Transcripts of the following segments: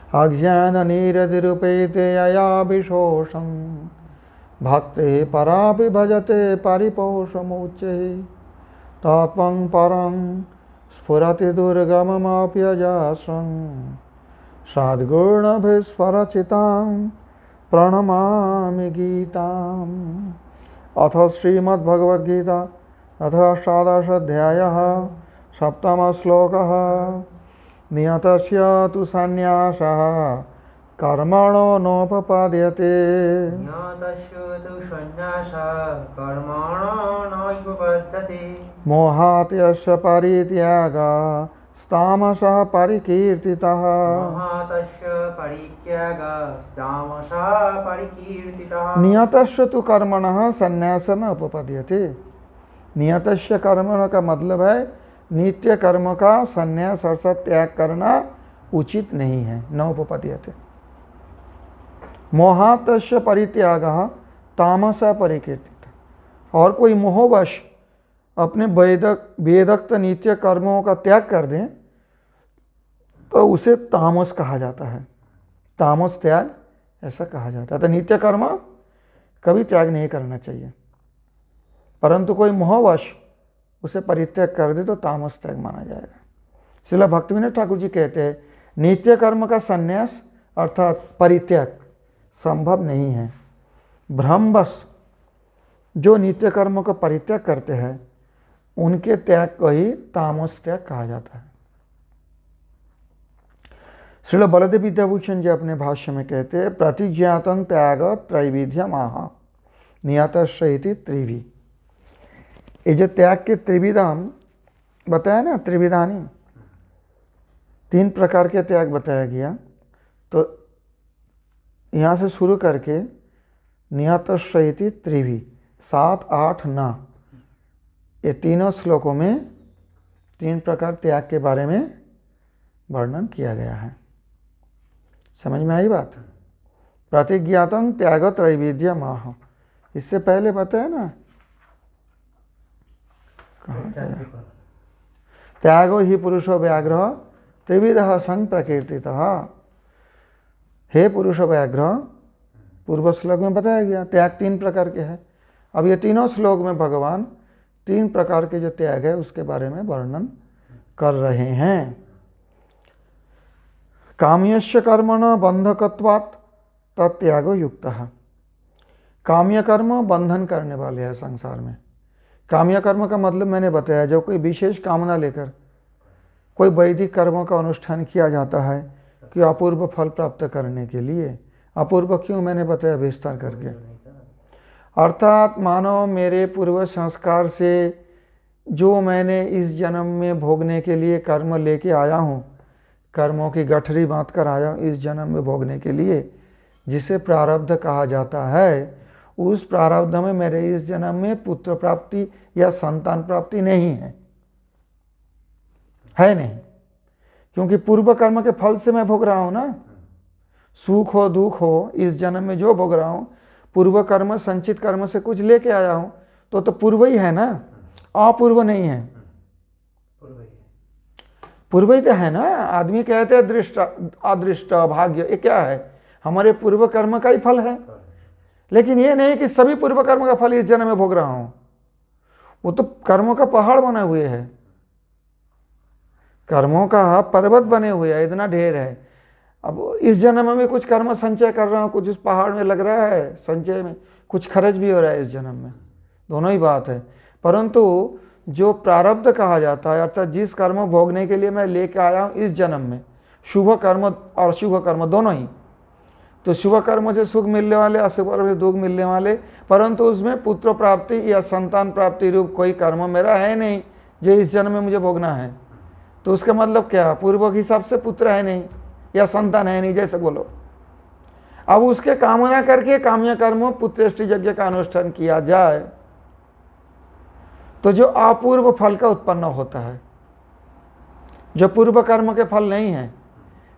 अज्ञाननिरतिरुपेते ययाभिशोषं भक्ति परापि भजते परिपोषमुच्चे तत्त्वं परं स्फुरति दुर्गममप्यजाश्रं सद्गुणभिस्फुरचितां प्रणमामि गीताम्। अथ श्रीमद्भगवद्गीता अथ अष्टादशाध्यायः सप्तमः श्लोकः। नियतस्य तु सन्न्यासः कर्मणो नोपपद्यते। मोहात् यस्य परित्यागः तामसः परिकीर्तितः। नियतस्य तु कर्मणः सन्न्यास न उपपद्यते। नियतस्य कर्मणः का मतलब है नित्य कर्म का सन्यास अर्थात त्याग करना उचित नहीं है, न उपपद्यते। मोहातस्य परित्यागः तामसः परिकीर्तितः। और कोई मोहवश अपने वेदोक्त नित्य कर्मों का त्याग कर दें तो उसे तामस कहा जाता है। तामस त्याग ऐसा कहा जाता है। तो नित्य कर्म कभी त्याग नहीं करना चाहिए, परंतु कोई मोहवश उसे परित्याग कर दे तो तामस त्याग माना जाएगा। श्रील भक्तिविनोद ठाकुर जी कहते हैं नित्य कर्म का संन्यास अर्थात परित्याग संभव नहीं है। भ्रमवश जो नित्य कर्म का परित्याग करते हैं उनके त्याग को ही तामस त्याग कहा जाता है। श्रील बलदेव विद्याभूषण जी अपने भाष्य में कहते हैं प्रतिज्ञातं त्याग त्रैविध्यम आह नियतस्य इति त्रिवि। ये जो त्याग के त्रिविधाम बताया ना, त्रिविधानी तीन प्रकार के त्याग बताया गया, तो यहाँ से शुरू करके नियतस्य इति त्रिवि 7, 8, 9 ये तीनों श्लोकों में तीन प्रकार त्याग के बारे में वर्णन किया गया है। समझ में आई बात? प्रतिज्ञातं त्याग त्रैविध्यम आह, इससे पहले बताया ना त्यागो ही पुरुषो व्याघ्र त्रिविधः संग प्रकीर्तितः। हे पुरुष व्याघ्र, पूर्व श्लोक में बताया गया त्याग तीन प्रकार के हैं। अब ये तीनों श्लोक में भगवान तीन प्रकार के जो त्याग है उसके बारे में वर्णन कर रहे हैं। काम्यस्य कर्मण बंधकत्वात् तत्यागो युक्तः। काम्य कर्म बंधन करने वाले हैं संसार में। काम्य कर्म का मतलब मैंने बताया जो कोई विशेष कामना लेकर कोई वैदिक कर्मों का अनुष्ठान किया जाता है कि अपूर्व फल प्राप्त करने के लिए। अपूर्व क्यों मैंने बताया विस्तार करके, अर्थात मानो मेरे पूर्व संस्कार से जो मैंने इस जन्म में भोगने के लिए कर्म लेके आया हूँ, कर्मों की गठरी बांध कर आया हूँ इस जन्म में भोगने के लिए, जिसे प्रारब्ध कहा जाता है, उस प्रारब्ध में मेरे इस जन्म में पुत्र प्राप्ति या संतान प्राप्ति नहीं है नहीं, क्योंकि पूर्व कर्म के फल से मैं भोग रहा हूं ना। सुख हो दुख हो इस जन्म में जो भोग रहा हूं पूर्व कर्म संचित कर्म से कुछ लेके आया हूं, तो पूर्व ही है ना, अपूर्व नहीं है। पूर्व ही तो है ना। आदमी कहते हैं दृष्ट अदृष्ट भाग्य, ये क्या है? हमारे पूर्व कर्म का ही फल है। लेकिन ये नहीं कि सभी पूर्व कर्म का फल इस जन्म में भोग रहा हूं, वो तो कर्मों का पहाड़ बने हुए है, कर्मों का पर्वत बने हुए है, इतना ढेर है। अब इस जन्म में कुछ कर्म संचय कर रहा हूँ, कुछ उस पहाड़ में लग रहा है संचय में, कुछ खर्च भी हो रहा है इस जन्म में, दोनों ही बात है। परंतु जो प्रारब्ध कहा जाता है अर्थात जिस कर्म भोगने के लिए मैं लेके आया हूँ इस जन्म में, शुभ कर्म और शुभ कर्म दोनों ही, तो शुभ कर्म से सुख मिलने वाले, अशुभ कर्म से दुख मिलने वाले, परंतु उसमें पुत्र प्राप्ति या संतान प्राप्ति रूप कोई कर्म मेरा है नहीं जो इस जन्म में मुझे भोगना है। तो उसका मतलब क्या? पूर्व के हिसाब से पुत्र है नहीं या संतान है नहीं, जैसे बोलो। अब उसके कामना करके काम्य कर्म पुत्रेष्टि यज्ञ का अनुष्ठान किया जाए तो जो अपूर्व फल का उत्पन्न होता है, जो पूर्व कर्म के फल नहीं है,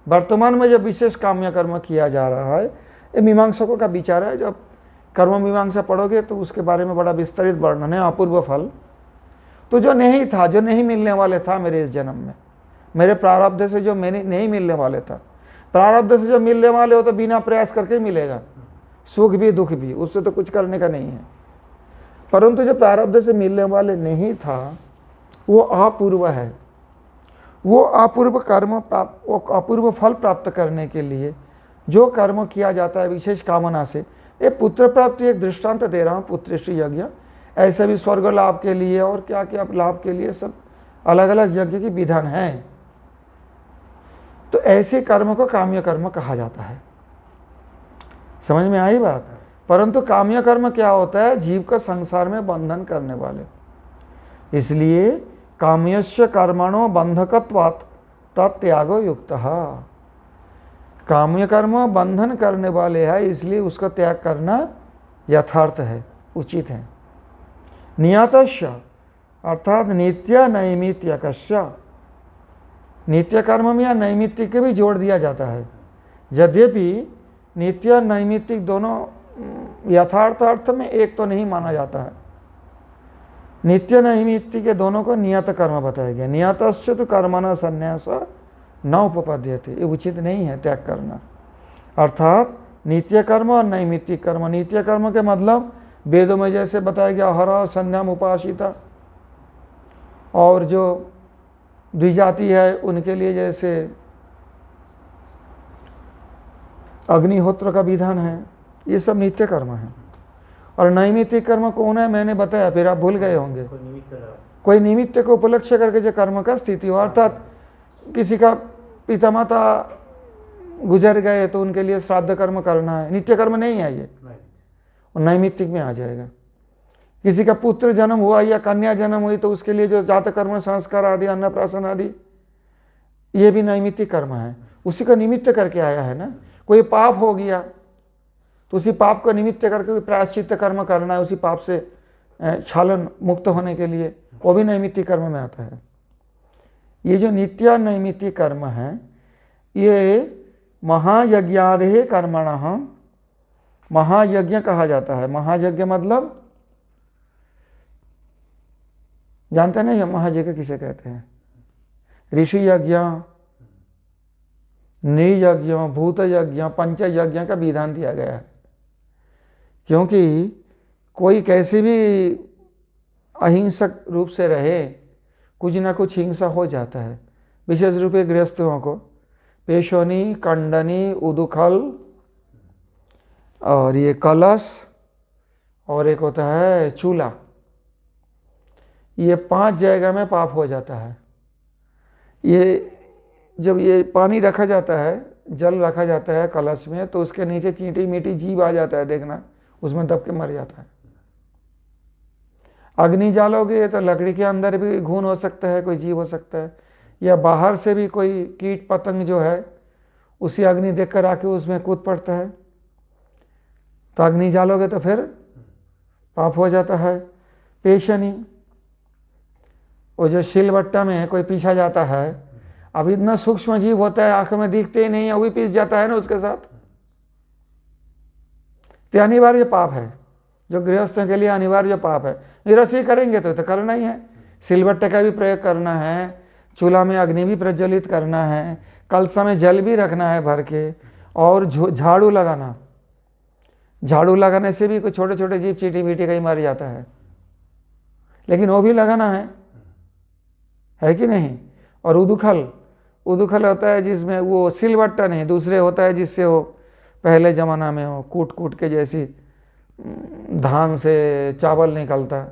वर्तमान में जो विशेष काम्य कर्म किया जा रहा है, ये मीमांसकों का विचार है। जब कर्म मीमांसा पढ़ोगे तो उसके बारे में बड़ा विस्तृत वर्णन है। अपूर्व फल तो जो नहीं था, जो नहीं मिलने वाले था मेरे इस जन्म में, मेरे प्रारब्ध से जो मैंने नहीं मिलने वाले था, प्रारब्ध से जब मिलने वाले हो तो बिना प्रयास करके ही मिलेगा, सुख भी दुख भी, उससे तो कुछ करने का नहीं है। परंतु जो प्रारब्ध से मिलने वाले नहीं था वो अपूर्व है, वो अपूर्व कर्म प्राप्त, वो अपूर्व फल प्राप्त करने के लिए जो कर्म किया जाता है विशेष कामना से, ये पुत्र प्राप्ति एक दृष्टांत दे रहा हूँ, पुत्रेष्टि यज्ञ, ऐसे भी स्वर्ग लाभ के लिए और क्या क्या लाभ के लिए सब अलग अलग यज्ञ की विधान है। तो ऐसे कर्म को काम्य कर्म कहा जाता है। समझ में आई बात? परंतु काम्य कर्म क्या होता है? जीव का संसार में बंधन करने वाले। इसलिए काम्यस्य कर्मणो बंधकत्वात् तत्यागो युक्तः। काम्य कर्म बंधन करने वाले है, इसलिए उसका त्याग करना यथार्थ है, उचित है। नियतस्य अर्थात नित्य नैमित्तिकस्य, नित्य कर्म में या नैमित्तिक के भी जोड़ दिया जाता है। यद्यपि नित्य नैमित्तिक दोनों यथार्थ अर्थ में एक तो नहीं माना जाता है। नित्य नैमित्तिक के दोनों को नियत कर्म बताया गया। नियतस्य तो कर्मणा संन्यास न उपपद्यते, ये उचित नहीं है त्याग करना। अर्थात नित्य कर्म और नैमित्तिक कर्म, नित्य कर्म के मतलब वेदों में जैसे बताया गया हर संध्याम उपासिता, और जो द्विजाति है उनके लिए जैसे अग्निहोत्र का विधान है, ये सब नित्य कर्म है। और नैमित्तिक कर्म कौन है मैंने बताया, फिर आप भूल गए होंगे। कोई निमित्त को उपलक्ष्य करके जो कर्म का स्थिति हो, अर्थात किसी का पिता माता गुजर गए तो उनके लिए श्राद्ध कर्म करना है, नित्य कर्म नहीं है ये, और नैमित्तिक में आ जाएगा। किसी का पुत्र जन्म हुआ या कन्या जन्म हुई तो उसके लिए जो जात कर्म संस्कार आदि अन्नप्राशन आदि, ये भी नैमित्तिक कर्म है, उसी का निमित्त करके आया है ना। कोई पाप हो गया तो उसी पाप को निमित्त करके प्रायश्चित्त कर्म करना है, उसी पाप से छालन मुक्त होने के लिए, वो भी नैमित्तिक कर्म में आता है। ये जो नित्य नैमित्तिक कर्म है ये महायज्ञादि कर्मणः महायज्ञ कहा जाता है। महायज्ञ मतलब जानते नहीं महायज्ञ किसे कहते हैं? ऋषि यज्ञ, नृयज्ञ, भूत यज्ञ, पंच यज्ञ का विधान दिया गया है। क्योंकि कोई कैसे भी अहिंसक रूप से रहे, कुछ ना कुछ हिंसा हो जाता है। विशेष रूप से गृहस्थों को पेशोनी, कंडनी, उदुखल और ये कलश और एक होता है चूल्हा, ये 5 जगह में पाप हो जाता है। ये जब ये पानी रखा जाता है, जल रखा जाता है कलश में, तो उसके नीचे चींटी मीठी जीव आ जाता है, देखना उसमें दब के मर जाता है। अग्नि जालोगे तो लकड़ी के अंदर भी घून हो सकता है, कोई जीव हो सकता है, या बाहर से भी कोई कीट पतंग जो है उसी अग्नि देखकर आके उसमें कूद पड़ता है, तो अग्नि जालोगे तो फिर पाप हो जाता है। पेशनी, वो जो सिलबट्टा में कोई पीछा जाता है, अब इतना सूक्ष्म जीव होता है आंखों में दिखते ही नहीं है, वो भी पीस जाता है ना उसके साथ, तो अनिवार्य पाप है, जो गृहस्थों के लिए अनिवार्य पाप है। रसोई करेंगे तो करना ही है, सिलबट्टे का भी प्रयोग करना है, चूल्हा में अग्नि भी प्रज्वलित करना है, कलसा में जल भी रखना है भर के, और झाड़ू लगाना, झाड़ू लगाने से भी कुछ छोटे छोटे जीव चींटी मीटी कहीं मर जाता है, लेकिन वो भी लगाना है कि नहीं। और उदुखल, उदुखल होता है जिसमें वो सिलबट्टा नहीं, दूसरे होता है जिससे वो पहले ज़माना में हो कूट कूट के जैसी धान से चावल निकलता,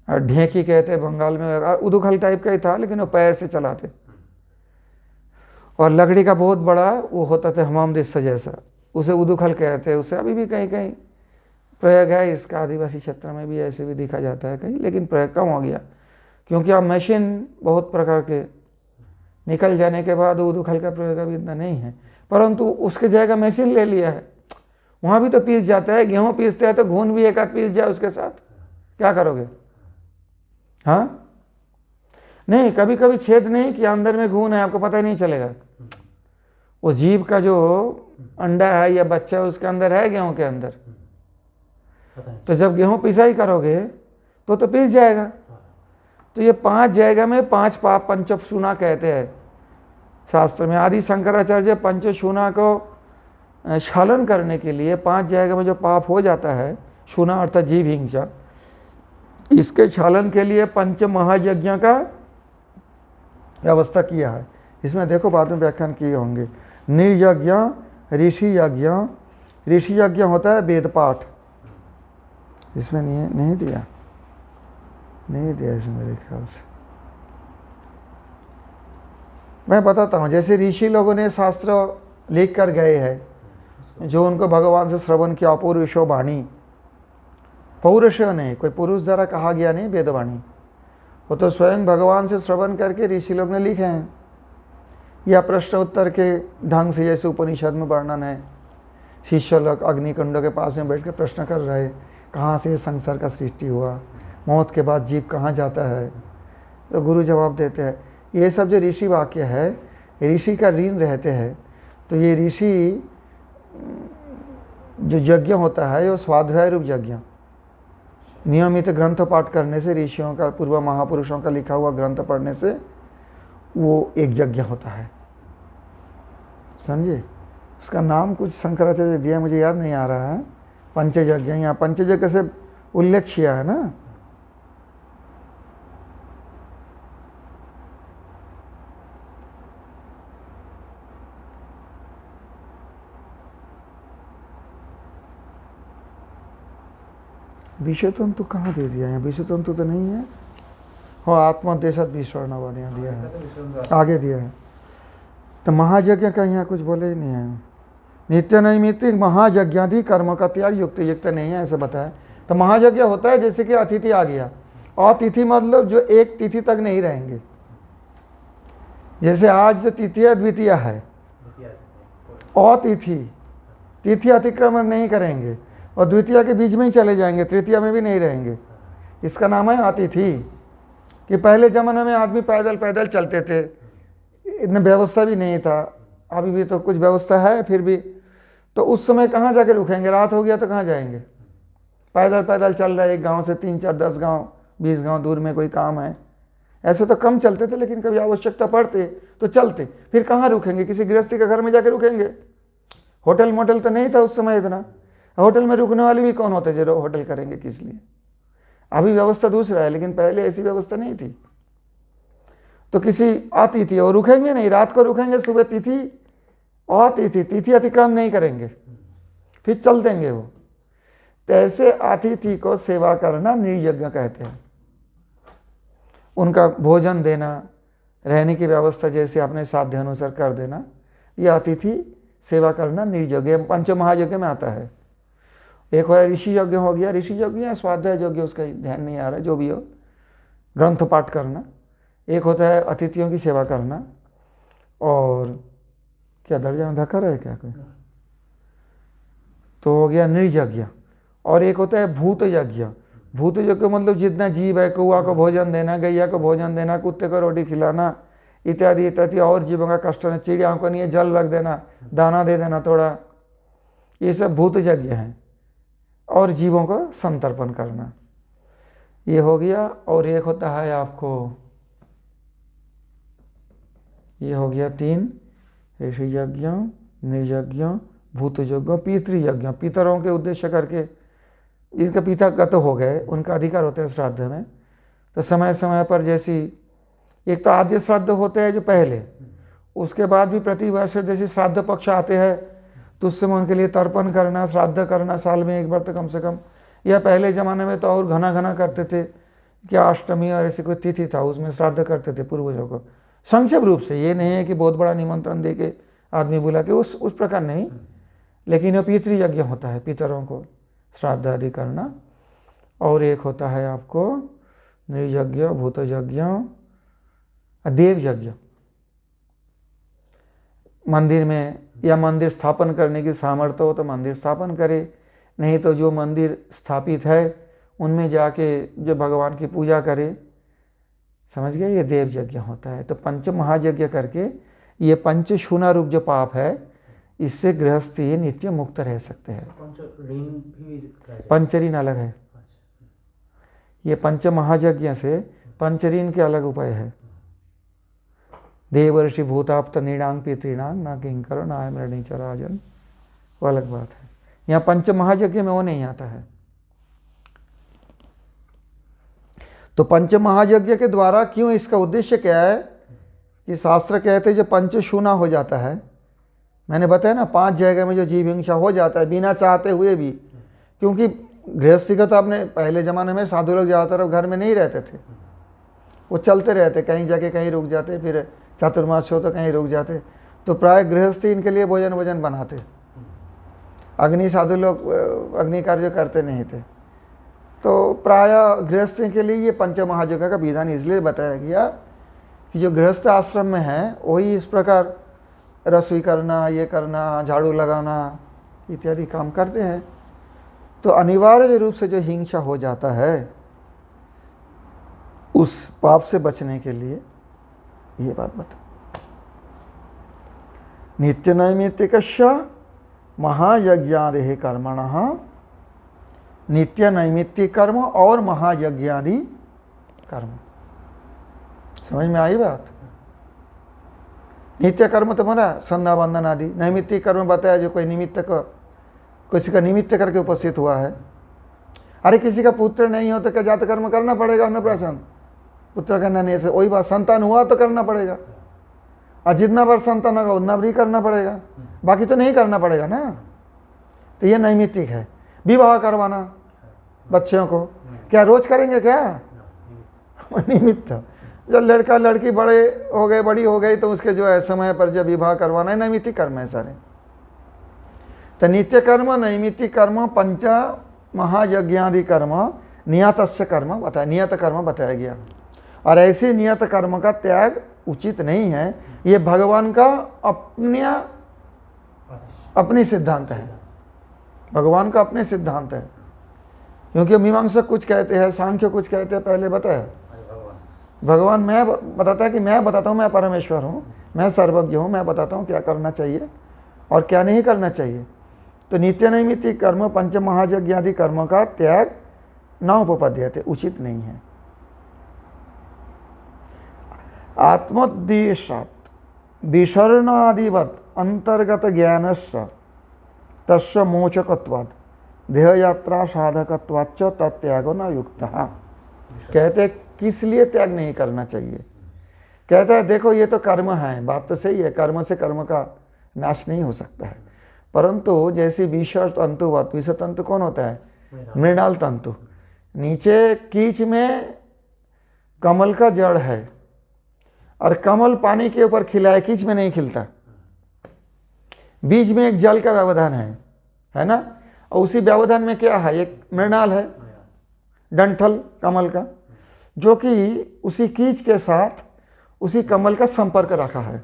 ढेकी कहते बंगाल में, उदुखल टाइप का ही था लेकिन वो पैर से चलाते, और लकड़ी का बहुत बड़ा वो होता था हमाम दिस्सा जैसा, उसे उदुखल कहते हैं। उसे अभी भी कहीं कहीं प्रयोग है, इसका आदिवासी क्षेत्र में भी ऐसे भी देखा जाता है कहीं, लेकिन प्रयोग कम हो गया क्योंकि अब मशीन बहुत प्रकार के निकल जाने के बाद उदुखल का प्रयोग अभी इतना नहीं है, परंतु उसके जगह मशीन ले लिया है, वहाँ भी तो पीस जाता है। गेहूँ पीसते हैं तो घून भी एक आध पीस जाए उसके साथ, क्या करोगे? हाँ नहीं, कभी कभी छेद नहीं कि अंदर में घून है, आपको पता ही नहीं चलेगा। वो जीव का जो अंडा है या बच्चा है उसके अंदर है, गेहूं के अंदर, तो जब गेहूं पिसाई करोगे तो पीस जाएगा। तो ये 5 जगह में 5 पाप पंचपशुना कहते हैं, शास्त्र में। आदि शंकराचार्य पंचशूना को क्षालन करने के लिए 5 जगह में जो पाप हो जाता है, शूना अर्थात जीव हिंसा, इसके क्षालन के लिए पंच महायज्ञ का व्यवस्था किया है। इसमें देखो बाद में व्याख्यान किए होंगे। निर्यज्ञ, ऋषि यज्ञ। ऋषि यज्ञ होता है वेद पाठ, इसमें नहीं दिया इसमें मेरे ख्याल से। मैं बताता हूँ, जैसे ऋषि लोगों ने शास्त्र लिख कर गए हैं, जो उनको भगवान से श्रवण किया, अपौरुषो वाणी, पौरुष नहीं, कोई पुरुष द्वारा कहा गया नहीं वेदवाणी, वो तो स्वयं भगवान से श्रवण करके ऋषि लोग ने लिखे हैं। या प्रश्न उत्तर के ढंग से, जैसे उपनिषद में वर्णन है, शिष्य लोग अग्निकुंड के पास में बैठ कर प्रश्न कर रहे, कहाँ से संसार का सृष्टि हुआ, मौत के बाद जीव कहाँ जाता है, तो गुरु जवाब देते हैं। ये सब जो ऋषि वाक्य है, ऋषि का ऋण रहते हैं। तो ये ऋषि जो यज्ञ होता है, वो स्वाध्याय रूप यज्ञ, नियमित ग्रंथ पाठ करने से, ऋषियों का, पूर्व महापुरुषों का लिखा हुआ ग्रंथ पढ़ने से वो एक यज्ञ होता है, समझे। उसका नाम कुछ शंकराचार्य दिया, मुझे याद नहीं आ रहा है। पंचयज्ञ, यहाँ पंचयज्ञ से उल्लेख किया है ना। विषयतंतु कहाँ दे दिया है? विषयतंतु तो नहीं है। हाँ, आत्मोद्देशात विस्वर्णवान यहाँ दिया है, आगे दिया है। तो महायज्ञ का यहाँ कुछ बोले ही नहीं है। नित्य नैमित्तिक महायज्ञादि कर्म का त्याग युक्त युक्त नहीं है, ऐसे बताया। तो महायज्ञ होता है जैसे कि अतिथि आ गया, अतिथि मतलब जो एक तिथि तक नहीं रहेंगे। जैसे आज जो तिथि द्वितीय है, अतिथि, तिथि अतिक्रमण नहीं करेंगे और द्वितीय के बीच में ही चले जाएंगे, तृतीय में भी नहीं रहेंगे। इसका नाम है अतिथि। कि पहले ज़माने में आदमी पैदल पैदल चलते थे, इतनी व्यवस्था भी नहीं था, अभी भी तो कुछ व्यवस्था है फिर भी। तो उस समय कहाँ जाके रुकेंगे? रात हो गया तो कहाँ जाएंगे? पैदल पैदल चल रहे, एक गांव से 3, 4, 10 गांव, 20 गांव दूर में कोई काम है। ऐसे तो कम चलते थे, लेकिन कभी आवश्यकता पड़ते तो चलते। फिर कहाँ रुकेंगे? किसी गृहस्थी के घर में जाके रुकेंगे। होटल मोटल तो नहीं था उस समय इतना। होटल में रुकने वाले भी कौन होते जो होटल करेंगे किस लिए? अभी व्यवस्था दूसरा है, लेकिन पहले ऐसी व्यवस्था नहीं थी। तो किसी अतिथि, और रुकेंगे नहीं, रात को रुकेंगे, सुबह तिथि अतिथि, तिथि अतिक्रमण नहीं करेंगे, फिर चल देंगे वो। तो ऐसे अतिथि को सेवा करना निर्यज्ञ कहते हैं। उनका भोजन देना, रहने की व्यवस्था जैसे अपने साध्य अनुसार कर देना, यह अतिथि सेवा करना निर्यज्ञ पंच महायज्ञ में आता है। एक हो ऋषि यज्ञ हो गया, ऋषि यज्ञ या स्वाध्याय यज्ञ, उसका ध्यान नहीं आ रहा है, जो भी हो, ग्रंथ पाठ करना। एक होता है अतिथियों की सेवा करना, और क्या दर्जा में धक्का रहे क्या कोई, तो हो गया निर्यज्ञ। और एक होता है भूत यज्ञ। भूत यज्ञ मतलब जितना जीव है, कौआ को भोजन देना, गैया को भोजन देना, कुत्ते को रोटी खिलाना, इत्यादि इत्यादि, और जीवों का कष्ट है, चिड़ियाओं को नहीं जल रख देना, दाना दे देना थोड़ा, ये सब भूत यज्ञ हैं। और जीवों को संतर्पण करना, ये हो गया। और एक होता है आपको, ये हो गया 3, ऋषि यज्ञ, निर्यज्ञ, भूत यज्ञ, पितृयज्ञ। पितरों के उद्देश्य करके, जिनका पिता गत हो गए, उनका अधिकार होता है श्राद्ध में। तो समय समय पर, जैसी एक तो आद्य श्राद्ध होते हैं जो पहले, उसके बाद भी प्रतिवर्ष जैसे श्राद्ध पक्ष आते हैं, तो उस समय उनके लिए तर्पण करना, श्राद्ध करना साल में एक बार तो कम से कम। या पहले ज़माने में तो और घना घना करते थे, क्या अष्टमी और ऐसी कोई तिथि था, उसमें श्राद्ध करते थे पूर्वजों को। संक्षेप रूप से, ये नहीं है कि बहुत बड़ा निमंत्रण दे के आदमी बुला के, उस प्रकार नहीं, लेकिन यह पितृयज्ञ होता है, पितरों को श्राद्ध आदि करना। और एक होता है आपको निर्यज्ञ, भूत यज्ञ, देव यज्ञ। मंदिर में या मंदिर स्थापन करने की सामर्थ्य हो तो मंदिर स्थापन करे, नहीं तो जो मंदिर स्थापित है उनमें जाके जो भगवान की पूजा करे, समझ गए, ये देव यज्ञ होता है। तो पंच महायज्ञ करके ये पंचशूना रूप जो पाप है, इससे गृहस्थी नित्य मुक्त रह सकते हैं। पंचऋण अलग है, ये पंच महायज्ञ से पंचऋण के अलग उपाय है। देवर्षि भूताप्त नीणांग पितृणांग न किंकर नाय मृणी च राजन, वो अलग बात है। यहाँ पंच महायज्ञ में वो नहीं आता है। तो पंच महायज्ञ के द्वारा क्यों, इसका उद्देश्य क्या है कि शास्त्र कहते हैं जो पंच शूना हो जाता है। मैंने बताया ना 5 जगह में जो जीव हिंसा हो जाता है बिना चाहते हुए भी, क्योंकि गृहस्थी का तो आपने पहले ज़माने में साधु लोग ज़्यादातर घर में नहीं रहते थे, वो चलते रहते, कहीं जाके कहीं रुक जाते, फिर चातुर्मास हो तो कहीं रुक जाते, तो प्राय गृहस्थी इनके लिए भोजन वोजन बनाते। अग्नि साधु लोग अग्नि कार्य करते नहीं थे, तो प्राय गृहस्थी के लिए ये पंच महायज्ञ का विधान इसलिए बताया गया कि जो गृहस्थ आश्रम में है वही इस प्रकार रसोई करना, ये करना, झाड़ू लगाना इत्यादि काम करते हैं। तो अनिवार्य रूप से जो हिंसा हो जाता है उस पाप से बचने के लिए ये बात बता। नित्य नैमित्तिकस्य महायज्ञादि कर्मणः, नित्य नैमित्तिक कर्म और महायज्ञादि कर्म। समझ में आई बात? नित्य कर्म तो बना संध्या वंदन आदि, नैमित्तिक कर्म बताया जो कोई निमित्त का, किसी का निमित्त करके उपस्थित हुआ है। अरे किसी का पुत्र नहीं हो तो क्या जात कर्म करना पड़ेगा? अन्नप्राशन पुत्र करना नहीं से वही बात, संतान हुआ तो करना पड़ेगा, और जितना बार संतान होगा उतना भी करना पड़ेगा, बाकी तो नहीं करना पड़ेगा ना। तो ये नैमित्तिक है। विवाह करवाना बच्चों को क्या रोज करेंगे क्या? निमित्त। जब लड़का लड़की बड़े हो गए, बड़ी हो गई, तो उसके जो है समय पर जब विवाह करवाना है, नैमित्तिक कर्म है सारे। तो नित्य कर्म, नैमित्तिक कर्म, पंच महायज्ञादि कर्म, नियतस्य कर्म बताया, नियत कर्म बताया गया। और ऐसे नियत कर्म का त्याग उचित नहीं है। ये भगवान का अपनी सिद्धांत है, भगवान का अपने सिद्धांत है। क्योंकि मीमांसक कुछ कहते हैं, सांख्य कुछ कहते हैं, पहले बताया भगवान मैं बताता है कि मैं बताता हूँ मैं परमेश्वर हूँ, मैं सर्वज्ञ हूँ, मैं बताता हूँ क्या करना चाहिए और क्या नहीं करना चाहिए। तो नित्य नैमित्तिक कर्म, पंच महायज्ञादि कर्म का त्याग न उपपद्यते, उचित नहीं है। आत्मोद्देशात् विसर्णादिवत् अंतर्गत ज्ञानस्य तस्य मोचकत्वात् देहयात्रा साधकत्वाच्च तत्यागो न युक्तः। कहते किस लिए त्याग नहीं करना चाहिए? कहता है देखो ये तो कर्म है, बात तो सही है, कर्म से कर्म का नाश नहीं हो सकता है, परंतु जैसे विष तंतुवत, विष तंतु कौन होता है? मृणाल तंतु। नीचे कीच में कमल का जड़ है और कमल पानी के ऊपर खिला है, कीच में नहीं खिलता। बीच में एक जल का व्यवधान है ना? और उसी व्यवधान में क्या है? एक मृणाल है, डंठल कमल का, जो कि उसी कीच के साथ उसी कमल का संपर्क रखा है।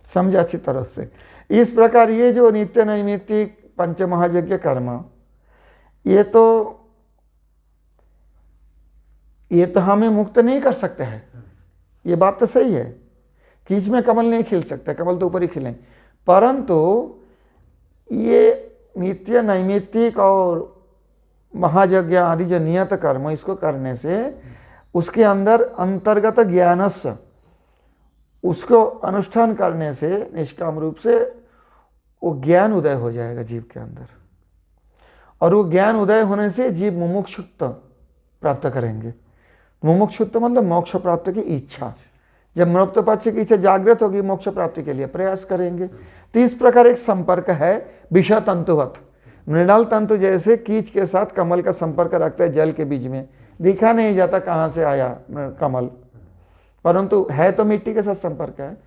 समझे अच्छी तरह से? इस प्रकार ये जो नित्य नैमित्तिक पंच महायज्ञ कर्म, ये तो हमें मुक्त नहीं कर सकते हैं, ये बात तो सही है। कीच में कमल नहीं खिल सकता, कमल तो ऊपर ही खिलें, परंतु ये नित्य नैमित्तिक और महायज्ञ आदि जो नियत कर्म, इसको करने से उसके अंदर अंतर्गत ज्ञानस्य, उसको अनुष्ठान करने से निष्काम रूप से वो ज्ञान उदय हो जाएगा जीव के अंदर, और वो ज्ञान उदय होने से जीव मुमुक्षुत्व प्राप्त करेंगे। मुमुक्षुत्व मतलब मोक्ष प्राप्ति की इच्छा। जब मोक्ष प्राप्ति की इच्छा जागृत होगी, मोक्ष प्राप्ति के लिए प्रयास करेंगे। तो इस प्रकार एक संपर्क है विष तंतुवत। मृणाल तंतु जैसे कीच के साथ कमल का संपर्क रखता है जल के बीच में, दिखा नहीं जाता कहाँ से आया कमल, परंतु है तो मिट्टी के साथ संपर्क है।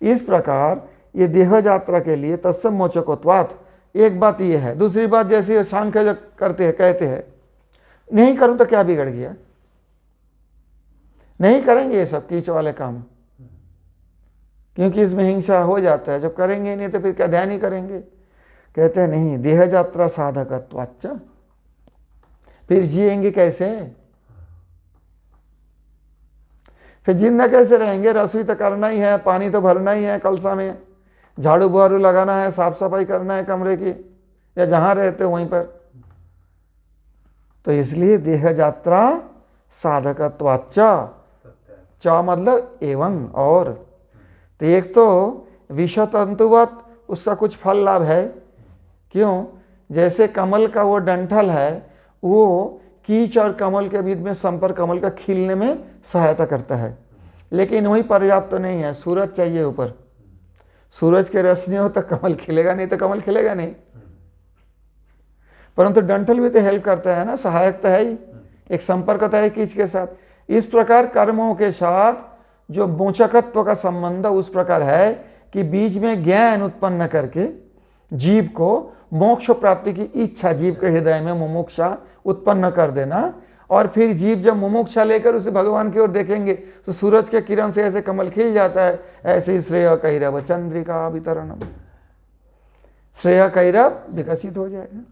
इस प्रकार ये देह यात्रा के लिए तत्सम मोचकोत्वात्, एक बात ये है। दूसरी बात जैसे सांख्य जो करते हैं, कहते हैं नहीं करूं तो क्या बिगड़ गया, नहीं करेंगे ये सब कीच वाले काम, क्योंकि इसमें हिंसा हो जाता है। जब करेंगे नहीं तो फिर क्या ध्यान ही करेंगे? कहते हैं नहीं, देह यात्रा साधकत्वाच्च, फिर जिएंगे कैसे? फिर जिंदा कैसे रहेंगे? रसोई तो करना ही है, पानी तो भरना ही है कलसा में, झाड़ू बुहारू लगाना है, साफ सफाई करना है कमरे की या जहां रहते हो वहीं पर। तो इसलिए देह यात्रा साधकत्वाच्च, च मतलब एवं और, तो एक तो विषतंतुवत उसका कुछ फल लाभ है, क्यों? जैसे कमल का वो डंठल है, वो कीच और कमल के बीच में संपर्क कमल का खिलने में सहायता करता है, लेकिन वही पर्याप्त तो नहीं है, सूरज चाहिए ऊपर। सूरज के रोशनी हो तो कमल खिलेगा, नहीं तो कमल खिलेगा नहीं। परंतु डंठल भी तो हेल्प करता है ना, सहायक तो है ही, एक संपर्क होता है कीच के साथ। इस प्रकार कर्मों के साथ जो मोचकत्व का संबंध उस प्रकार है कि बीच में ज्ञान उत्पन्न करके जीव को मोक्ष प्राप्ति की इच्छा जीव के हृदय में मुमुक्षा उत्पन्न कर देना, और फिर जीव जब मुमुक्षा लेकर उसे भगवान की ओर देखेंगे तो सूरज के किरण से ऐसे कमल खिल जाता है। ऐसे ही श्रेय कैरव चंद्रिका वितरण, श्रेय कैरव विकसित हो जाएगा।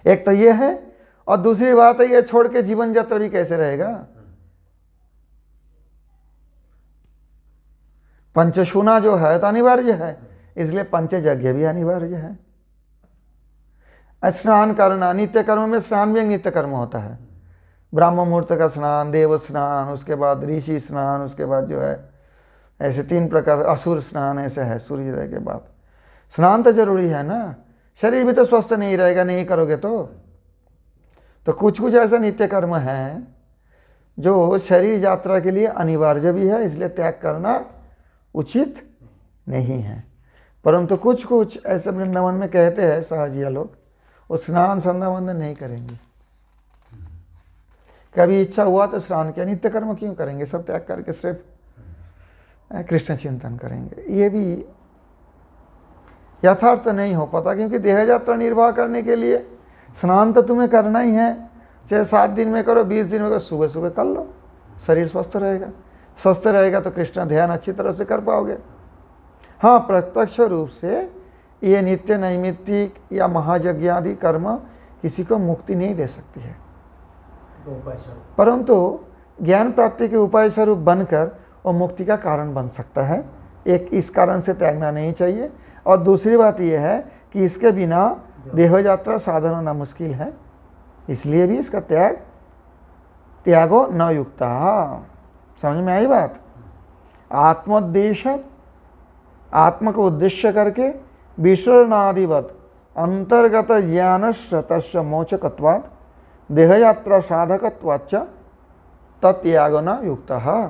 एक तो ये है, और दूसरी बात है ये छोड़ के जीवन यात्रा भी कैसे रहेगा। पंचशूना जो है तो अनिवार्य है, इसलिए पंचयज्ञ भी अनिवार्य है। स्नान करना, नित्य कर्म में स्नान भी एक नित्य कर्म होता है। ब्राह्म मुहूर्त का स्नान, देव स्नान, उसके बाद ऋषि स्नान, उसके बाद जो है ऐसे 3 प्रकार, असुर स्नान ऐसे है सूर्योदय के बाद। स्नान तो जरूरी है ना, शरीर भी तो स्वस्थ नहीं रहेगा नहीं करोगे तो कुछ कुछ ऐसा नित्य कर्म है जो शरीर यात्रा के लिए अनिवार्य भी है, इसलिए त्याग करना उचित नहीं है। परंतु कुछ कुछ ऐसे वृंदावन में कहते हैं सहजिया लोग, वो स्नान संध्या वंदन नहीं करेंगे। कभी इच्छा हुआ तो स्नान किया, नित्य कर्म क्यों करेंगे, सब त्याग करके सिर्फ कृष्ण चिंतन करेंगे। ये भी यथार्थ नहीं हो पाता, क्योंकि देह यात्रा निर्वाह करने के लिए स्नान तो तुम्हें करना ही है, चाहे 7 दिन में करो 20 दिन में करो, सुबह सुबह कर लो, शरीर स्वस्थ रहेगा। स्वस्थ रहेगा तो कृष्ण ध्यान अच्छी तरह से कर पाओगे। हाँ, प्रत्यक्ष रूप से ये नित्य नैमित्तिक या महायज्ञ आदि कर्म किसी को मुक्ति नहीं दे सकती है, परंतु ज्ञान प्राप्ति के उपाय स्वरूप बनकर वो मुक्ति का कारण बन सकता है। एक इस कारण से त्यागना नहीं चाहिए, और दूसरी बात यह है कि इसके बिना देह यात्रा साधन होना मुश्किल है, इसलिए भी इसका त्यागो न युक्ता। समझ में आई बात? आत्मोद्देश, आत्म को उद्देश्य करके विसरणादिवत अंतर्गत ज्ञानस्य तस्य मोचकत्वात् देहयात्रा साधकत्वाच्च तत्यागो न युक्तः।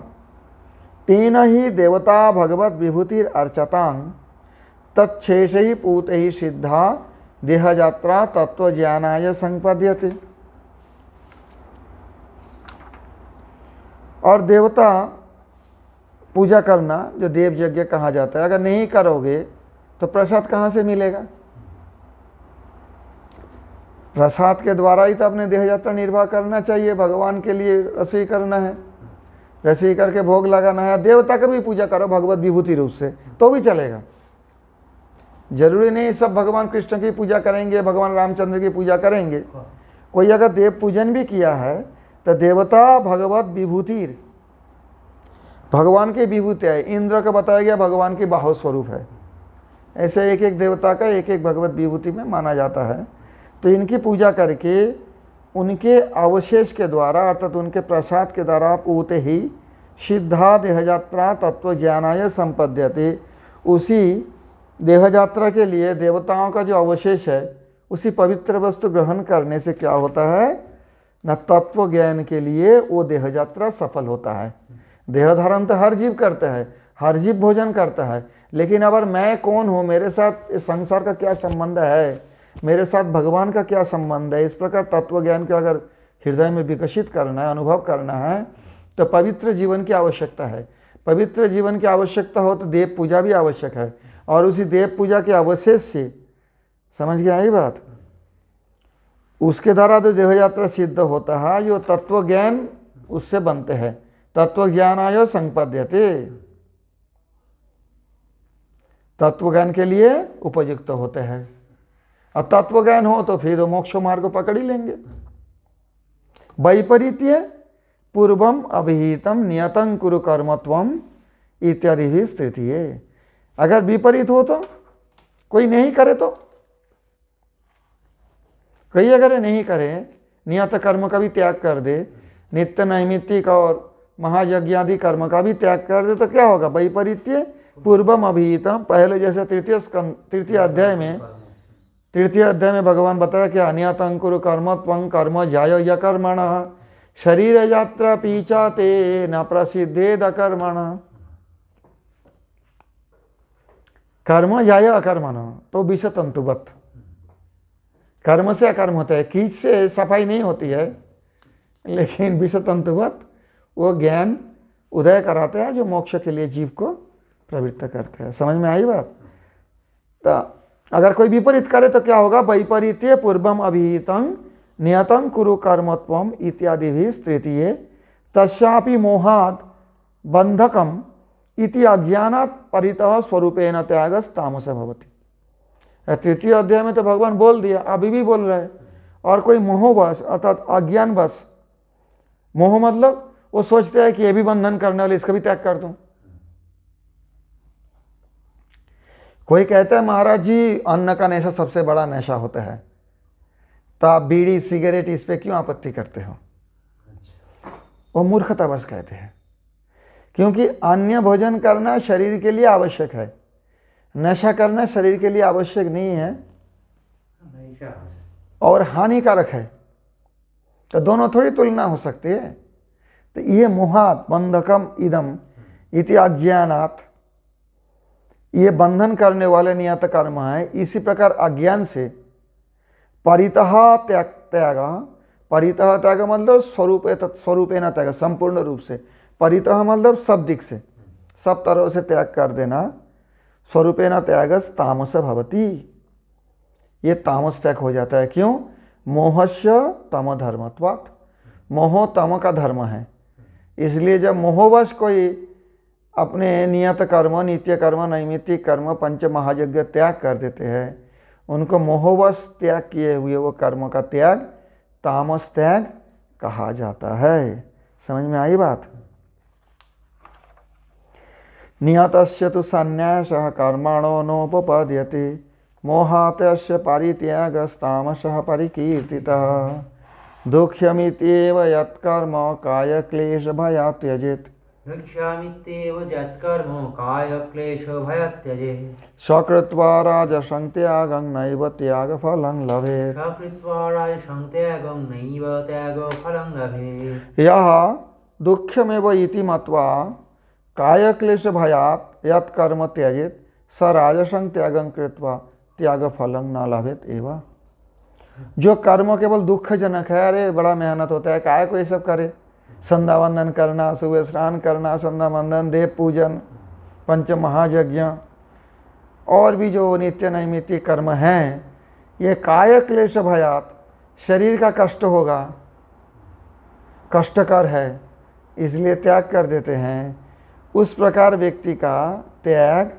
तेन ही देवता भगवत विभूतिर अर्चतां तच्छेष ही पूत ही सिद्धा देहयात्रा तत्वज्ञानाय संपद्यते। और देवता पूजा करना जो देव यज्ञ कहा जाता है, अगर नहीं करोगे तो प्रसाद कहाँ से मिलेगा? प्रसाद के द्वारा ही तो अपने देह यात्रा निर्वाह करना चाहिए। भगवान के लिए रसोई करना है, रसोई करके भोग लगाना है। देवता का भी पूजा करो भगवत विभूति रूप से तो भी चलेगा। जरूरी नहीं सब भगवान कृष्ण की पूजा करेंगे, भगवान रामचंद्र की पूजा करेंगे। कोई अगर देव पूजन भी किया है तो देवता भगवत विभूति, भगवान की विभूति है। इंद्र का बताया गया भगवान की बाहु स्वरूप है। ऐसे एक एक देवता का एक एक भगवत विभूति में माना जाता है। तो इनकी पूजा करके उनके अवशेष के द्वारा अर्थात उनके प्रसाद के द्वारा पूते ही सिद्धा देहयात्रा तत्व ज्ञानाय संपद्यते। उसी देहयात्रा के लिए देवताओं का जो अवशेष है उसी पवित्र वस्तु ग्रहण करने से क्या होता है न तत्व ज्ञान के लिए वो देहयात्रा सफल होता है। देह धारण तो हर जीव करता है, हर जीव भोजन करता है, लेकिन अगर मैं कौन हूँ, मेरे साथ इस संसार का क्या संबंध है, मेरे साथ भगवान का क्या संबंध है, इस प्रकार तत्व ज्ञान को अगर हृदय में विकसित करना है, अनुभव करना है तो पवित्र जीवन की आवश्यकता है। पवित्र जीवन की आवश्यकता हो तो देव पूजा भी आवश्यक है, और उसी देव पूजा के अवशेष से, समझ गया ये बात, उसके द्वारा जो देह यात्रा सिद्ध होता है यो तत्व ज्ञान उससे बनते हैं। तत्व ज्ञानाय संपद्यते, तत्व ज्ञान के लिए उपयुक्त होते हैं। और तत्व ज्ञान हो तो फिर मोक्ष मार्ग पकड़ ही लेंगे। वैपरीत्य पूर्वम अभिहितम नियतं कुरु कर्मत्वम इत्यादि भी स्थिति है। अगर विपरीत हो तो कोई नहीं करे तो कोई अगर नहीं करे, नियत कर्म का भी त्याग कर दे, नित्य नैमित्तिक और महायज्ञादि कर्म का भी त्याग कर दे तो क्या होगा? वैपरीत्य पूर्वम अभिहितम। पहले जैसे तृतीय अध्याय में भगवान बताया कि अनियतं कुरु कर्म त्वं कर्म ज्यायो यकर्मणः शरीर यात्रा पीछा ते न प्रसिद्धेद अकर्मण। कर्म ज्याय अकर्मण तो विषतंतुवत। कर्म से अकर्म होता है, कीच से सफाई नहीं होती है, लेकिन विषतंतुवत वो ज्ञान उदय कराते हैं जो मोक्ष के लिए जीव को प्रवृत्त करते हैं। समझ में आई बात? तो अगर कोई विपरीत करे तो क्या होगा? वैपरीत्य पूर्वम अभिहितं नियतं कुरु कर्मत्वम इत्यादि भी तृतीय तस्यापि मोहात् बंधकम इति अज्ञानात् परितः स्वरूपेण त्यागस तामस भवति। तृतीय अध्याय में तो भगवान बोल दिया, अभी भी बोल रहे हैं। और कोई मोहवश अर्थात अज्ञानवश, मोह मतलब वो सोचते हैं कि ये भी बंधन करने वाले, इसका भी त्याग कर दूं। कोई कहता है महाराज जी अन्न का नशा सबसे बड़ा नशा होता है, तो आप बीड़ी सिगरेट इस पे क्यों आपत्ति करते हो? वो मूर्खता बस कहते हैं, क्योंकि अन्य भोजन करना शरीर के लिए आवश्यक है, नशा करना शरीर के लिए आवश्यक नहीं है और हानिकारक है। तो दोनों थोड़ी तुलना हो सकती है। तो ये मोहात बंधकम इदम इति अज्ञानात्, ये बंधन करने वाले नियत कर्म है। इसी प्रकार अज्ञान से परितः त्याग, परितः त्याग मतलब स्वरूपेण त्याग, संपूर्ण रूप से। परितः मतलब सब दिक से, सब तरह से त्याग कर देना। स्वरूपेण त्यागस तामस भवति, ये तामस त्याग हो जाता है। क्यों? मोहस्य तम धर्मत्वात्, मोह तम का धर्म है। इसलिए जब मोहवश कोई अपने नियत कर्म, नित्य कर्म, नैमित्तिक कर्म, पंच महायज्ञ त्याग कर देते हैं, उनको मोहवश त्याग किए हुए वो कर्म का त्याग तामस त्याग कहा जाता है। समझ में आई बात? नियतस्य तु संन्यासः कर्मणो नोपपद्यते मोहातस्य परित्यागस्तामसः परिकीर्तितः दुःखमित्येव यत्कर्म कायक्लेश भयात् त्यजेत् दुःखमित्येव यत्कर्म कायक्लेश भयात् त्यजेत् सकृत्वा राजसं त्यागं नैव त्यागफलं लभेत् सकृत्वा राजसं त्यागं नैव त्यागफलं लभेत् यः दुःखमेव इति मत्वा कायक्लेश भयात् यत्कर्म त्यजेत् स राजसं त्यागं कृत्वा त्यागफलं न लभेत् एव। जो कर्म केवल दुखजनक है, अरे बड़ा मेहनत होता है, काय को ये सब करे, संध्या वंदन करना, सुबह स्नान करना, संध्या वंदन, देव पूजन, पंच महायज्ञ और भी जो नित्य नैमित्तिक कर्म हैं, ये काय क्लेश भयात, शरीर का कष्ट होगा, कष्टकर है, इसलिए त्याग कर देते हैं। उस प्रकार व्यक्ति का त्याग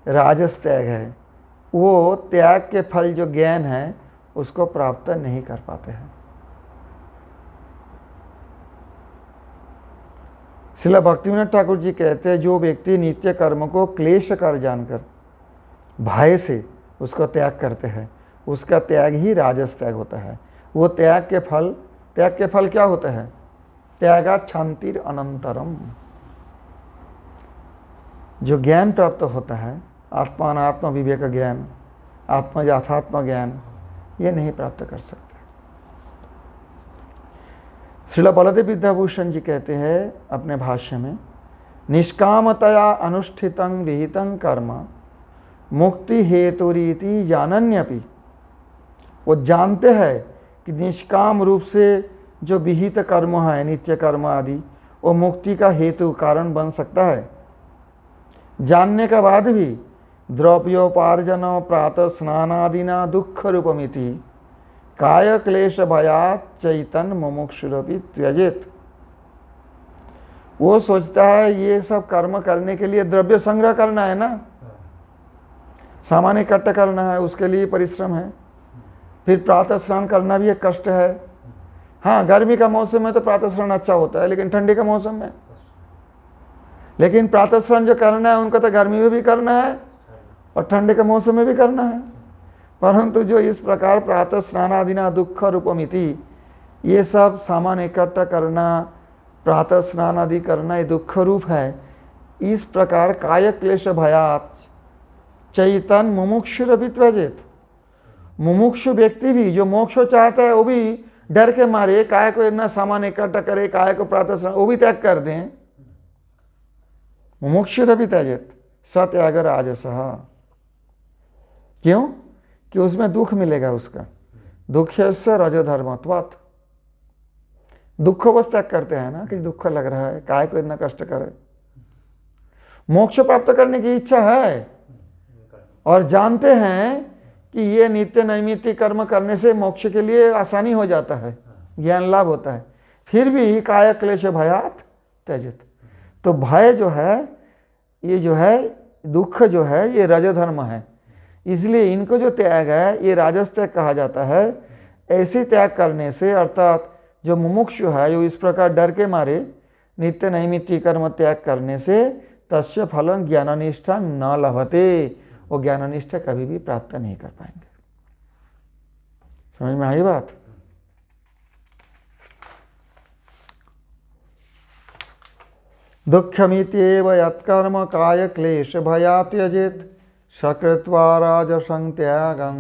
राजस त्याग है। वो त्याग के फल जो ज्ञान है उसको प्राप्त नहीं कर पाते हैं। श्रील भक्तिविनोद ठाकुर जी कहते हैं, जो व्यक्ति नित्य कर्म को क्लेश कर जानकर भय से उसको त्याग करते हैं, उसका त्याग ही राजस त्याग होता है। वो त्याग के फल क्या होते हैं? त्यागात् शांतिर अनंतरम। जो ज्ञान प्राप्त होता है, आत्मानात्म विवेक ज्ञान, आत्मयाथात्म ज्ञान, ये नहीं प्राप्त कर सकते। श्रील बलदेव विद्याभूषण जी कहते हैं अपने भाष्य में, निष्कामतया अनुष्ठितं विहितं कर्म मुक्ति हेतुरीति जानन्यपि। वो जानते हैं कि निष्काम रूप से जो विहित कर्म है, नित्य कर्म आदि, वो मुक्ति का हेतु कारण बन सकता है। जानने के बाद भी द्रव्योपार्जन प्रातः स्नानादिना दुख रूपमिति काय क्लेश भयात् चैतन्य मुमुक्षुरपि त्यजेत्। वो सोचता है ये सब कर्म करने के लिए द्रव्य संग्रह करना है ना, सामान इकट्ठा करना है, उसके लिए परिश्रम है। फिर प्रातः स्नान करना भी एक कष्ट है। हाँ, गर्मी का मौसम में तो प्रातः स्नान अच्छा होता है, लेकिन ठंडी का मौसम में, लेकिन प्रातः स्नान जो करना है उनको तो गर्मी में भी करना है और ठंडे के मौसम में भी करना है। परंतु जो इस प्रकार प्रातः स्नानादिना दुख रूपमिति, ये सब सामान इकट्ठा करना, प्रातः स्नान आदि करना ये दुख रूप है। इस प्रकार काय क्लेश भयात चैतन मुमुक्षुरपि त्यजेत। मुमुक्षु व्यक्ति भी जो मोक्ष चाहता है वो भी डर के मारे काय को इतना सामान इकट्ठा करे, काय को प्रातः स्नान वो भी त्याग कर दें। मुमुक्षुरपि त्यजेत स त्याग राजसः। क्यों? कि उसमें दुख मिलेगा उसका। दुःखस्य रजोधर्मत्वात्। दुख बस त्याग करते हैं ना कि दुख लग रहा है, काय को इतना कष्ट करे। मोक्ष प्राप्त करने की इच्छा है और जानते हैं कि ये नित्य नैमित्तिक कर्म करने से मोक्ष के लिए आसानी हो जाता है, ज्ञान लाभ होता है, फिर भी काय क्लेश भयात त्यजेत। तो भय जो है, ये जो है दुख जो है, ये रजोधर्म है, इसलिए इनको जो त्याग है ये राजस त्याग कहा जाता है। ऐसे त्याग करने से अर्थात जो मुमुक्षु है जो इस प्रकार डर के मारे नित्य नैमित्तिक कर्म त्याग करने से तस्य फलं ज्ञाननिष्ठा न लभते, वो ज्ञाननिष्ठा कभी भी प्राप्त नहीं कर पाएंगे। समझ में आई बात? दुःखमित्येव यत्कर्म काय क्लेश भयात् त्यजेत् सकृत्वा राजसं त्यागं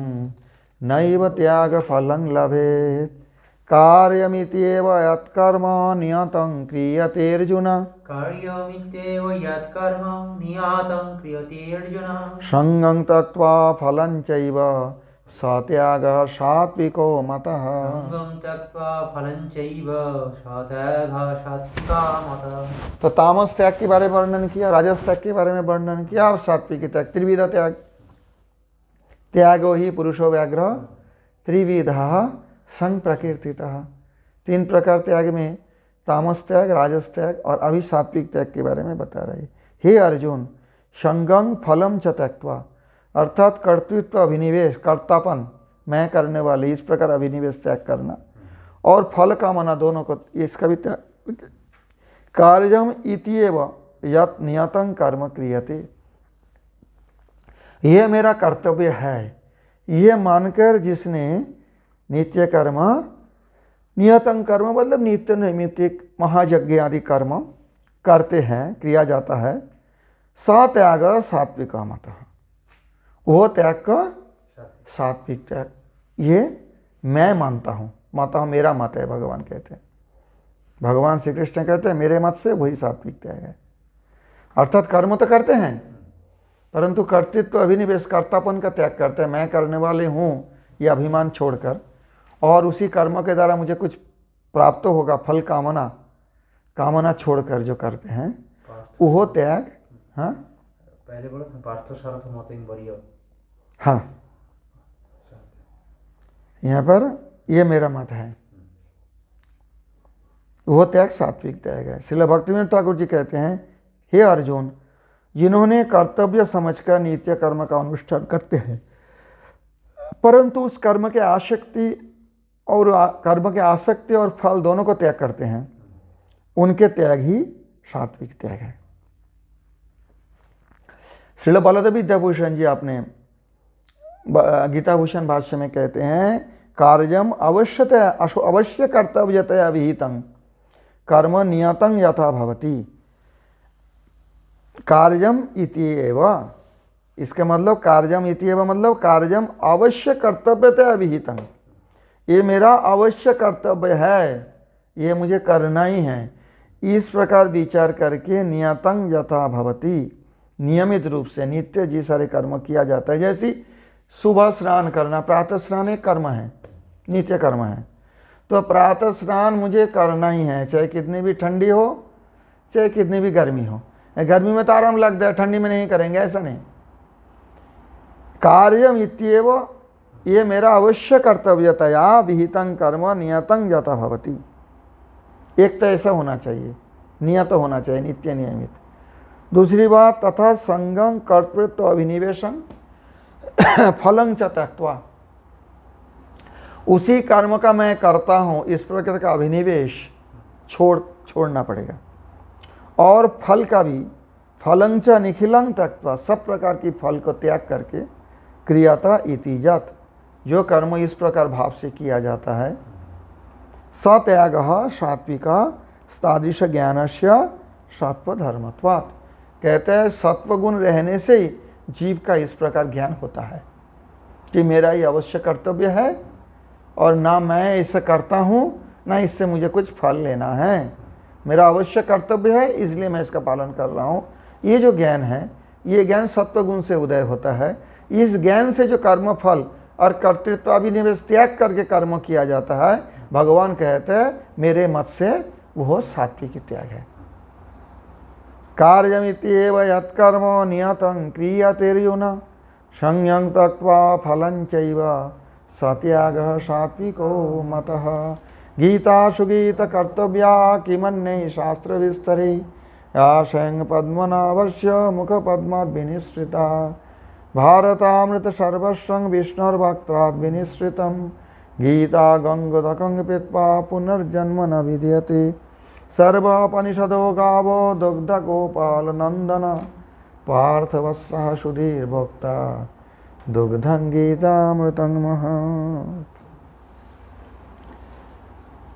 नैव त्याग फलं लभेत्। कार्यमित्येव यत्कर्म नियतं क्रियते अर्जुन कार्यमित्येव यत्कर्म नियतं क्रियते अर्जुन संगं त्यक्त्वा फलं चैव स त्यागः सात्विको मतः। संगं त्यक्त्वा फलं चैव स त्यागः सात्विको मतः। तो तामस त्याग के बारे में वर्णन किया, राजस त्याग के बारे में वर्णन किया और सात्विक त्याग, त्रिविध त्याग। त्यागो ही पुरुषो व्याघ्र त्रिविधः संग प्रकीर्तितः। तीन प्रकार त्याग में तामस त्याग, राजस त्याग और अभी सात्विक त्याग के बारे में बता रहे। हे अर्जुन, संगं फलम च त्यक्त्वा, अर्थात कर्तृत्व अभिनिवेश, कर्तापन, मैं करने वाले, इस प्रकार अभिनिवेश त्याग करना और फल कामना दोनों को, इसका भी त्याग। कार्यम इत्येव यत् नियतं कर्म क्रियते, यह मेरा कर्तव्य है, यह मानकर जिसने नित्य कर्म, नियतं कर्म मतलब नित्य नैमित्तिक महायज्ञ आदि कर्म करते हैं, किया जाता है, स त्याग सात्विक मतः, वो त्याग का सात्विक त्याग, ये मैं मानता हूँ। मतः मेरा मत है, भगवान कहते हैं, भगवान श्री कृष्ण कहते हैं मेरे मत से वही सात्विक त्याग है। अर्थात कर्म तो करते हैं परंतु कर्तृत्व अभिनिवेश, कर्तापन का त्याग करते हैं। मैं करने वाले हूँ ये अभिमान छोड़कर, और उसी कर्म के द्वारा मुझे कुछ प्राप्त होगा, फल कामना, कामना छोड़कर जो करते हैं वो त्याग। हाँ पहले बोला था पार्थ सारथ मतम बरियो। हाँ, यहाँ पर ये मेरा मत है, वो त्याग सात्विक त्याग है। श्रील भक्तिविनोद ठाकुर जी कहते हैं, हे अर्जुन, जिन्होंने कर्तव्य समझकर नित्य कर्म का अनुष्ठान करते हैं परंतु उस कर्म के आसक्ति और कर्म के आसक्ति और फल दोनों को त्याग करते हैं, उनके त्याग ही सात्विक त्याग है। श्रील बलदेव विद्याभूषण जी आपने गीता भूषण भाष्य में कहते हैं, कार्यम अवश्य कर्तव्यतया विहितं कर्म नियतं यथा भवति। कार्यम इति एव, इसका मतलब कार्यम इति एव मतलब कार्यम अवश्य कर्तव्यतया विहितं, ये मेरा अवश्य कर्तव्य है, ये मुझे करना ही है। इस प्रकार विचार करके नियतं यथा भवति, नियमित रूप से नित्य जी सारे कर्म किया जाता है। जैसे सुबह स्नान करना, प्रातः स्नान एक कर्म है, नित्य कर्म है, तो प्रातः स्नान मुझे करना ही है, चाहे कितनी भी ठंडी हो, चाहे कितनी भी गर्मी हो। गर्मी में तो आराम लगता है, ठंडी में नहीं करेंगे, ऐसा नहीं। कार्यम इत्येव, ये मेरा अवश्य कर्तव्यतया विहितं कर्म नियतं यथा भवति। एक तो ऐसा होना चाहिए, नियत होना चाहिए, नित्य नियमित। दूसरी बात, तथा संगं कर्तृत्व अभिनिवेशं फलं च त्यक्त्वा, उसी कर्म का मैं करता हूँ, इस प्रकार का अभिनिवेश छोड़ना पड़ेगा। और फल का भी, फलं च निखिलं त्यक्त्वा, सब प्रकार की फल को त्याग करके क्रियाता इति जात, जो कर्म इस प्रकार भाव से किया जाता है, स त्यागः सात्विका तादृश ज्ञानस्य सत्वधर्मत्वात्। कहते हैं सत्व गुण रहने से ही जीव का इस प्रकार ज्ञान होता है कि मेरा ये अवश्य कर्तव्य है और ना मैं इसे करता हूँ ना इससे मुझे कुछ फल लेना है, मेरा अवश्य कर्तव्य है इसलिए मैं इसका पालन कर रहा हूँ। ये जो ज्ञान है, ये ज्ञान सत्वगुण से उदय होता है। इस ज्ञान से जो कर्म फल और कर्तृत्वाभिनिवेश त्याग करके कर्म किया जाता है, भगवान कहते हैं मेरे मत से वो सात्विक त्याग है। कार्यमित्येव यत्कर्म नियतं क्रियतेर्जुन संयं त्यक्त्वा फलं चैव सत्यागः सात्विको मतः। गीतासु गीतकर्तव्या किमन्ये शास्त्रविस्तरे आशयं पद्मनाभस्य मुखपद्माद् विनिसृता। भारतामृत सर्वस्वं विष्णुर्भक्ताद् विनिसृतं गीता गङ्गोदकं पीत्वा पुनर्जन्म न विद्यते। सर्वोपनिषदो गावो दुग्धगोपालनन्दन पार्थवत्सः सुधीर्भोक्ता दुग्धं गीतामृतं महत्।